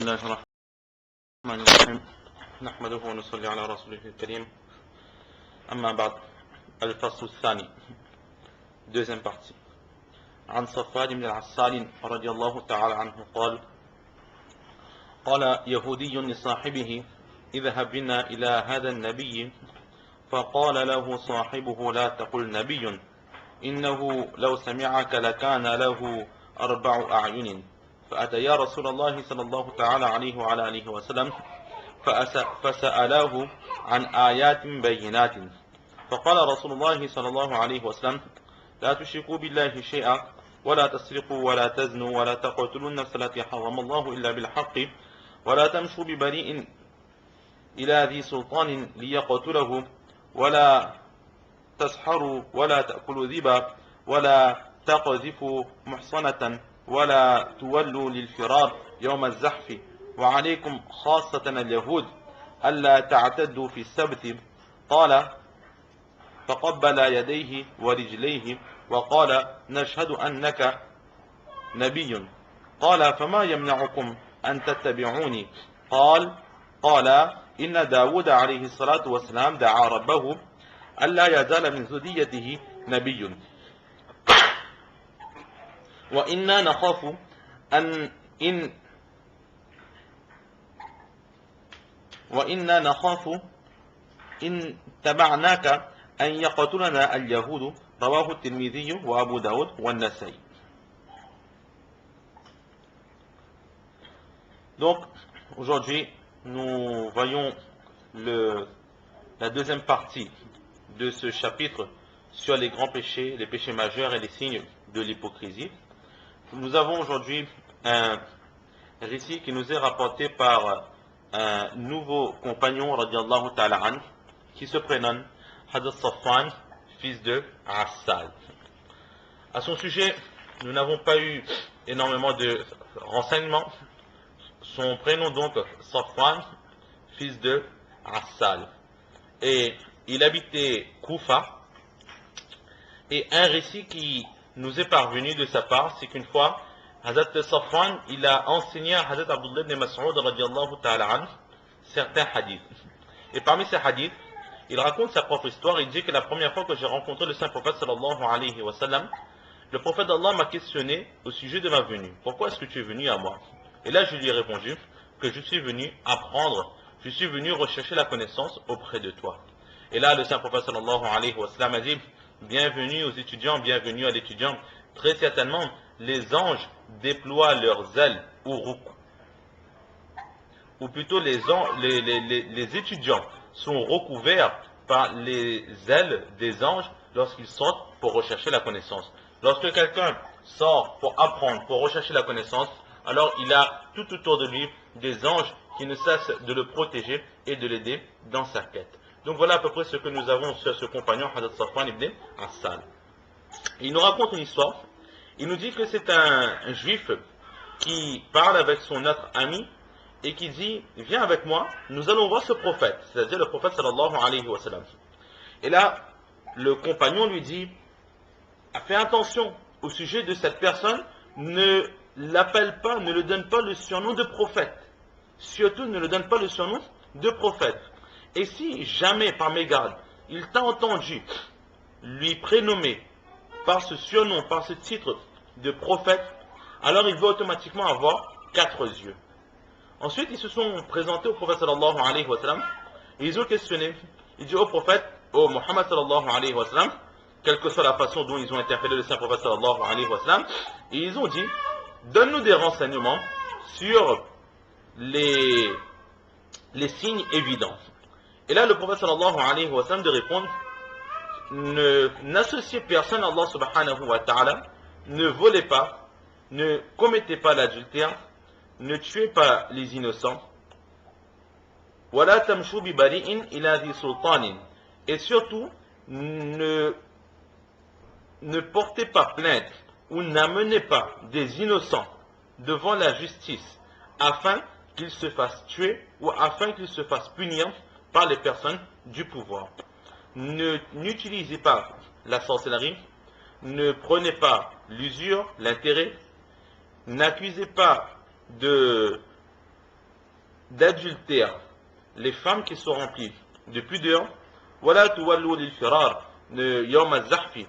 بسم الله الرحمن الرحيم نحمده ونصلي على رسوله الكريم أما بعد الفصل الثاني deuxième partie عن صفوان بن العسال رضي الله تعالى عنه قال يهودي لصاحبه اذهب بنا إلى هذا النبي فقال له صاحبه لا تقل نبي إنه لو سمعك لكان له 4 أعين فأتيا رسول الله صلى الله تعالى عليه وعلى آله وسلم فسألاه عن آيات بينات فقال رسول الله صلى الله عليه وسلم لا تشركوا بالله شيئا ولا تسرقوا ولا تزنوا ولا تقتلوا النفس التي حرم الله إلا بالحق ولا تمشوا ببريء إلى ذي سلطان ليقتله ولا تسحروا ولا تأكلوا ذبا ولا تقذفوا محصنة ولا تولوا للفرار يوم الزحف وعليكم خاصة اليهود ألا تعتدوا في السبت قال فقبل يديه ورجليه وقال نشهد أنك نبي قال فما يمنعكم أن تتبعوني قال إن داود عليه الصلاة والسلام دعا ربه ألا يزال من ذريته نبي وإنا نخاف إن تبعناك أن يقتلنا اليهود رواه الترمذي وأبو داود والنسائي. Donc aujourd'hui nous voyons la deuxième partie de ce chapitre sur les grands péchés, les péchés majeurs et les signes de l'hypocrisie. Nous avons aujourd'hui un récit qui nous est rapporté par un nouveau compagnon radiallahu ta'ala an, qui se prénomme Hadith Safwan, fils de Assal. À son sujet, nous n'avons pas eu énormément de renseignements. Son prénom donc Safwan, fils de Assal. Et il habitait Koufa. Et un récit qui nous est parvenu de sa part, c'est qu'une fois, Hazrat Safwan, il a enseigné à Hazrat Abdullah ibn Mas'ud radiallahu ta'ala an certains hadiths. Et parmi ces hadiths, il raconte sa propre histoire. Il dit que la première fois que j'ai rencontré le saint prophète sallallahu alayhi wa sallam, le prophète d'Allah m'a questionné au sujet de ma venue. Pourquoi est-ce que tu es venu à moi? Et là, je lui ai répondu que je suis venu apprendre, je suis venu rechercher la connaissance auprès de toi. Et là, le saint prophète sallallahu alayhi wa sallam a dit: bienvenue aux étudiants, bienvenue à l'étudiant. Très certainement, les anges déploient leurs ailes au ruku. Ou plutôt, les étudiants sont recouverts par les ailes des anges lorsqu'ils sortent pour rechercher la connaissance. Lorsque quelqu'un sort pour apprendre, pour rechercher la connaissance, alors il a tout autour de lui des anges qui ne cessent de le protéger et de l'aider dans sa quête. Donc voilà à peu près ce que nous avons sur ce compagnon, Hadith Safwan ibn Assal. Il nous raconte une histoire. Il nous dit que c'est un juif qui parle avec son autre ami et qui dit: viens avec moi, nous allons voir ce prophète, c'est-à-dire le prophète sallallahu alayhi wa sallam. Et là, le compagnon lui dit: fais attention au sujet de cette personne, ne l'appelle pas, ne lui donne pas le surnom de prophète. Surtout ne lui donne pas le surnom de prophète. Et si jamais, par mégarde, il t'a entendu lui prénommer par ce surnom, par ce titre de prophète, alors il va automatiquement avoir 4 yeux. Ensuite, ils se sont présentés au prophète sallallahu alayhi wa sallam, et ils ont questionné. Ils disent au prophète, au Muhammad sallallahu alayhi wa sallam, quelle que soit la façon dont ils ont interpellé le saint prophète sallallahu alayhi wa sallam, et ils ont dit: donne-nous des renseignements sur les signes évidents. Et là, le prophète sallallahu alayhi wa sallam de répondre: n'associez personne à Allah subhanahu wa ta'ala, ne volez pas, ne commettez pas l'adultère, ne tuez pas les innocents, wala tamshu bi bari'in ila dhi sultanin, et surtout ne portez pas plainte ou n'amenez pas des innocents devant la justice afin qu'ils se fassent tuer ou afin qu'ils se fassent punir par les personnes du pouvoir. N'utilisez pas la sorcellerie, ne prenez pas l'usure, l'intérêt, n'accusez pas d'adultère les femmes qui sont remplies de pudeur, وَلَا تُوَلُّوا لِلْفِرَارِ يَوْمَ الزَّحْفِ,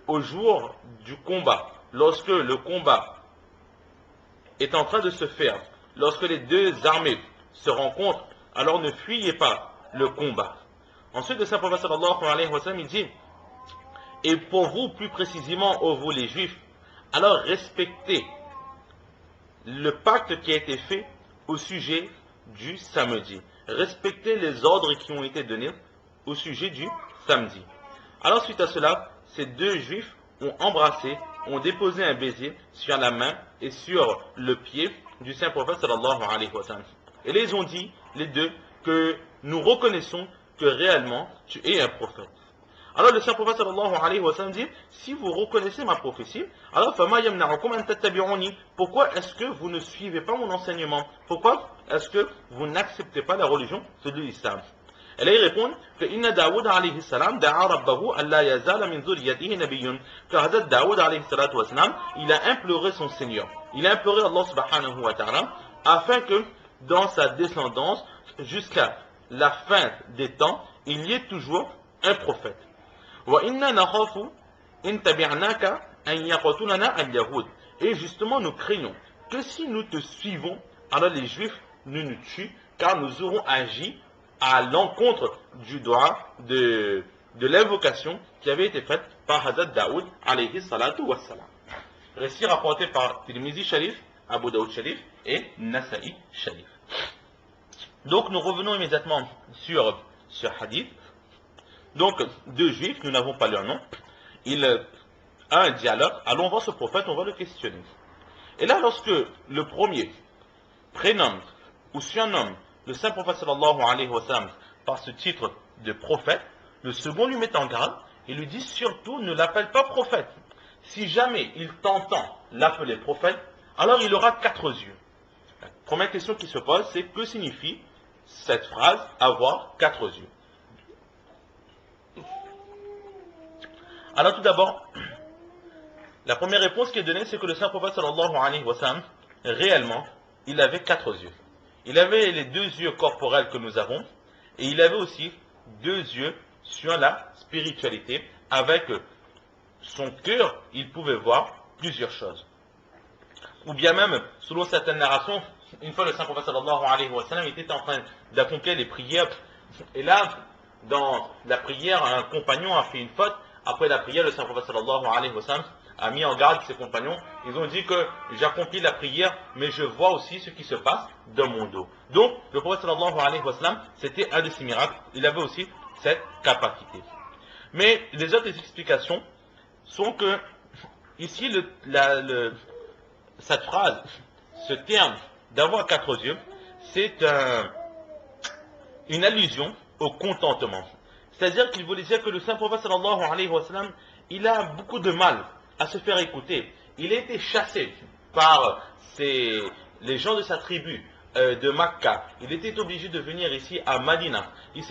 au jour du combat, lorsque le combat est en train de se faire, lorsque les deux armées se rencontrent, alors ne fuyez pas le combat. Ensuite, le Saint-Prophète sallallahu alayhi wa sallam, il dit, et pour vous, plus précisément, ô vous les Juifs, alors respectez le pacte qui a été fait au sujet du samedi. Respectez les ordres qui ont été donnés au sujet du samedi. Alors, suite à cela, ces deux Juifs ont embrassé, ont déposé un baiser sur la main et sur le pied du Saint-Prophète sallallahu alayhi wa sallam. Et là, ils ont dit, les deux, que nous reconnaissons que réellement tu es un prophète. Alors le Saint-Prophète sallallahu alayhi wa sallam dit, si vous reconnaissez ma prophétie, alors pourquoi est-ce que vous ne suivez pas mon enseignement? Pourquoi est-ce que vous n'acceptez pas la religion de l'islam? Et là ils répondent, فإن داود عليه السلام دعا ربه ألا يزال من ذريته نبي. Car Hazrat Daoud alayhi salatu wa salam, il a imploré son Seigneur, il a imploré Allah subhanahu wa ta'ala, afin que dans sa descendance, jusqu'à la fin des temps, il y ait toujours un prophète. Et justement, nous craignons que si nous te suivons, alors les Juifs ne nous tuent, car nous aurons agi à l'encontre du droit de l'invocation qui avait été faite par Hazrat Daoud alayhi salatu wassalam. Récit rapporté par Tirmizi Sharif, Abu Daoud Sharif et Nasa'i Sharif. Donc nous revenons immédiatement sur ce hadith. Donc deux Juifs, nous n'avons pas leur nom, il a un dialogue, allons voir ce prophète, on va le questionner. Et là lorsque le premier prénomme ou surnomme le saint prophète sallallahu alayhi wa sallam par ce titre de prophète, le second lui met en garde et lui dit surtout ne l'appelle pas prophète. Si jamais il t'entend l'appeler prophète, alors il aura 4 yeux. La première question qui se pose, c'est que signifie cette phrase avoir 4 yeux? Alors tout d'abord, la première réponse qui est donnée, c'est que le saint prophète sallallahu alayhi wa sallam, réellement, il avait 4 yeux. Il avait les 2 yeux corporels que nous avons, et il avait aussi 2 yeux sur la spiritualité. Avec son cœur, il pouvait voir plusieurs choses. Ou bien même, selon certaines narrations, une fois le saint prophète sallallahu alayhi wa sallam était en train d'accomplir les prières, et là, dans la prière, un compagnon a fait une faute. Après la prière, le saint prophète sallallahu alayhi wa sallam a mis en garde ses compagnons. Ils ont dit que j'accomplis la prière, mais je vois aussi ce qui se passe dans mon dos. Donc, le prophète sallallahu alayhi wa sallam, c'était un de ses miracles. Il avait aussi cette capacité. Mais les autres explications sont que, ici, cette phrase, ce terme d'avoir 4 yeux, c'est une allusion au contentement. C'est-à-dire qu'il voulait dire que le saint prophète sallallahu alayhi wa sallam, il a beaucoup de mal à se faire écouter. Il a été chassé par les gens de sa tribu de Makka. Il était obligé de venir ici à Madina. Il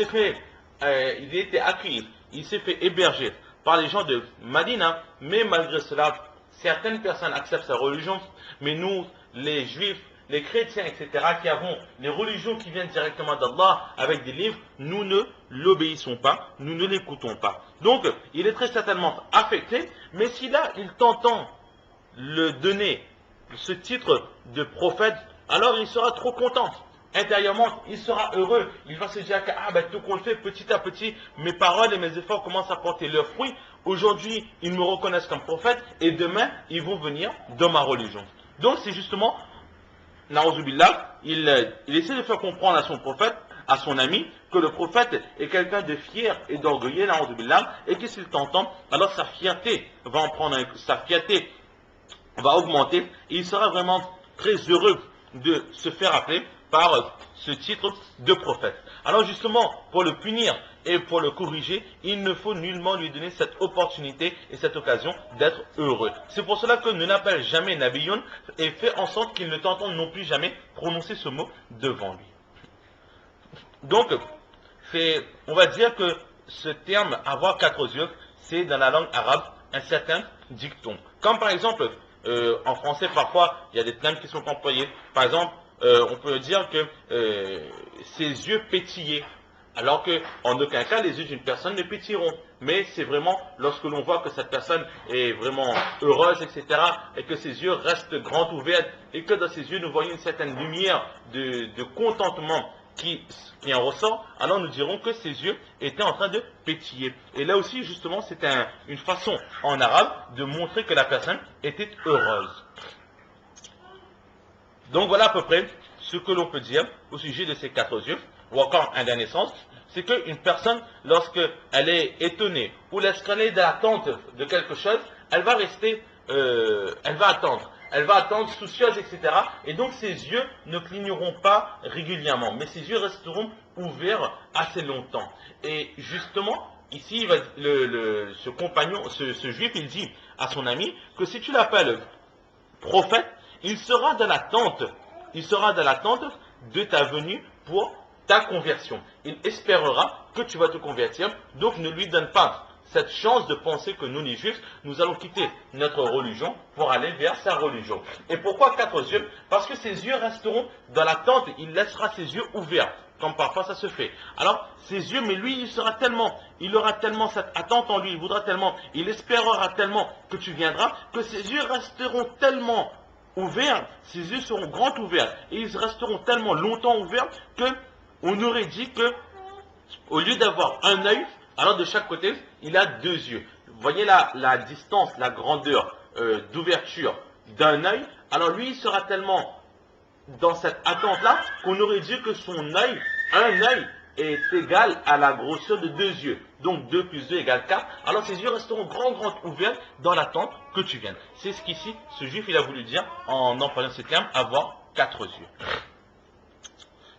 a été accueilli, il s'est fait héberger par les gens de Madina, mais malgré cela, certaines personnes acceptent sa religion, mais nous, les Juifs, les chrétiens, etc., qui avons les religions qui viennent directement d'Allah avec des livres, nous ne l'obéissons pas, nous ne l'écoutons pas. Donc, il est très certainement affecté, mais si là, il t'entend le donner, ce titre de prophète, alors il sera trop content. Intérieurement, il sera heureux. Il va se dire que tout qu'on le fait petit à petit, mes paroles et mes efforts commencent à porter leurs fruits. Aujourd'hui, ils me reconnaissent comme prophète, et demain, ils vont venir dans ma religion. Donc, c'est justement... Na'uzubillah, il essaie de faire comprendre à son prophète, à son ami, que le prophète est quelqu'un de fier et d'orgueilleux, Na'uzubillah, et que s'il t'entend, alors sa fierté va augmenter, et il sera vraiment très heureux de se faire appeler par ce titre de prophète. Alors justement, pour le punir et pour le corriger, il ne faut nullement lui donner cette opportunité et cette occasion d'être heureux. C'est pour cela que ne l'appelle jamais Nabiyoun et fait en sorte qu'il ne t'entende non plus jamais prononcer ce mot devant lui. Donc, on va dire que ce terme avoir 4 yeux, c'est dans la langue arabe un certain dicton. Comme par exemple, en français parfois, il y a des termes qui sont employés. Par exemple, on peut dire que ses yeux pétillaient. Alors qu'en aucun cas, les yeux d'une personne ne pétilleront. Mais c'est vraiment lorsque l'on voit que cette personne est vraiment heureuse, etc., et que ses yeux restent grands ouverts, et que dans ses yeux, nous voyons une certaine lumière de contentement qui en ressort, alors nous dirons que ses yeux étaient en train de pétiller. Et là aussi, justement, c'est une façon en arabe de montrer que la personne était heureuse. Donc voilà à peu près ce que l'on peut dire au sujet de ces 4 yeux. Ou encore un dernier sens, c'est qu'une personne, lorsqu'elle est étonnée ou lorsqu'elle est dans l'attente de quelque chose, elle va rester, elle va attendre soucieuse, etc. Et donc ses yeux ne cligneront pas régulièrement, mais ses yeux resteront ouverts assez longtemps. Et justement, ici, ce compagnon, ce juif, il dit à son ami que si tu l'appelles prophète, il sera dans l'attente de ta venue pour ta conversion. Il espérera que tu vas te convertir, donc ne lui donne pas cette chance de penser que nous, les juifs, nous allons quitter notre religion pour aller vers sa religion. Et pourquoi 4 yeux? Parce que ses yeux resteront dans l'attente, il laissera ses yeux ouverts, comme parfois ça se fait. Alors, ses yeux, mais lui, il aura tellement cette attente en lui, il voudra tellement, il espérera tellement que tu viendras, que ses yeux resteront tellement ouverts, ses yeux seront grands ouverts, et ils resteront tellement longtemps ouverts que on aurait dit que, au lieu d'avoir un œil, alors de chaque côté, il a 2 yeux. Vous voyez la distance, la grandeur d'ouverture d'un œil. Alors lui, il sera tellement dans cette attente-là qu'on aurait dit que un œil est égal à la grosseur de 2 yeux. Donc 2 plus 2 égale 4. Alors ses yeux resteront grands ouverts dans l'attente que tu viennes. C'est ce qu'ici, ce juif, il a voulu dire en employant ce terme, avoir 4 yeux.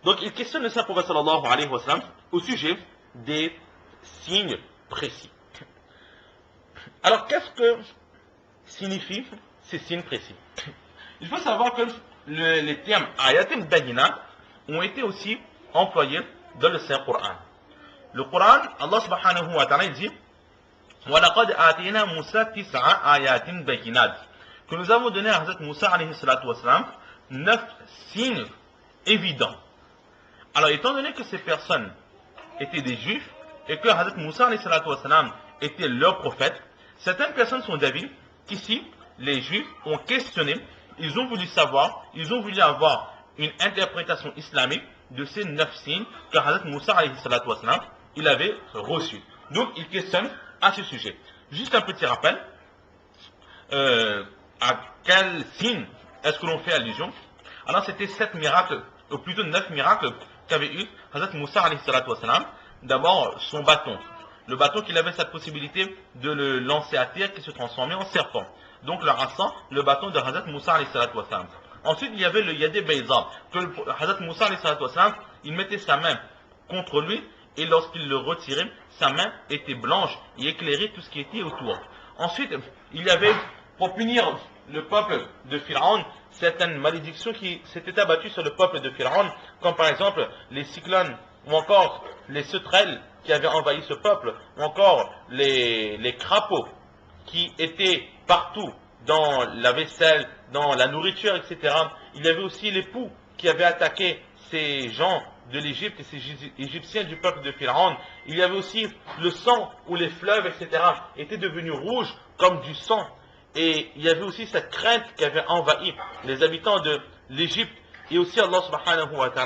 Donc il questionne le Saint-Prophète sallallahu alayhi wa sallam au sujet des signes précis. Alors qu'est-ce que signifient ces signes précis? Il faut savoir que les termes ayatim bayinat ont été aussi employés dans le Saint-Coran. Le Coran, Allah subhanahu wa ta'ala dit وَلَقَدْ آتِينَا مُوسَى 9 آيَاتٍ بَيِّنَاتٍ, que nous avons donné à Hazrat Moussa alayhi salatu wa salam 9 signes évidents. Alors, étant donné que ces personnes étaient des juifs et que Hazrat Moussa alayhi salatu wa salam était leur prophète, certaines personnes sont d'avis qu'ici, les juifs ont questionné, ils ont voulu savoir, ils ont voulu avoir une interprétation islamique de ces 9 signes que Hazrat Moussa alayhi salatu wa salam, il avait reçus. Donc, ils questionnent à ce sujet. Juste un petit rappel, à quel signe est-ce que l'on fait allusion? Alors, c'était 7 miracles, ou plutôt 9 miracles qu'avait eu Hazrat Moussa alayhi salatu wa salam. D'abord, son bâton. Le bâton qu'il avait cette possibilité de le lancer à terre qui se transformait en serpent. Donc, le rassant, le bâton de Hazrat Moussa alayhi salatu wa salam. Ensuite, il y avait le Yadé Bayza, que Hazrat Moussa alayhi salatu wa salam, il mettait sa main contre lui, et lorsqu'il le retirait, sa main était blanche et éclairait tout ce qui était autour. Ensuite, il y avait, pour punir le peuple de Pharaon, certaines malédictions qui s'étaient abattues sur le peuple de Pharaon, comme par exemple les cyclones, ou encore les sauterelles qui avaient envahi ce peuple, ou encore les crapauds qui étaient partout dans la vaisselle, dans la nourriture, etc. Il y avait aussi les poux qui avaient attaqué ces gens de l'Égypte et ces Égyptiens du peuple de Pharaon. Il y avait aussi le sang où les fleuves, etc. étaient devenus rouges comme du sang. Et il y avait aussi cette crainte qui avait envahi les habitants de l'Égypte. Et aussi Allah subhanahu wa ta'ala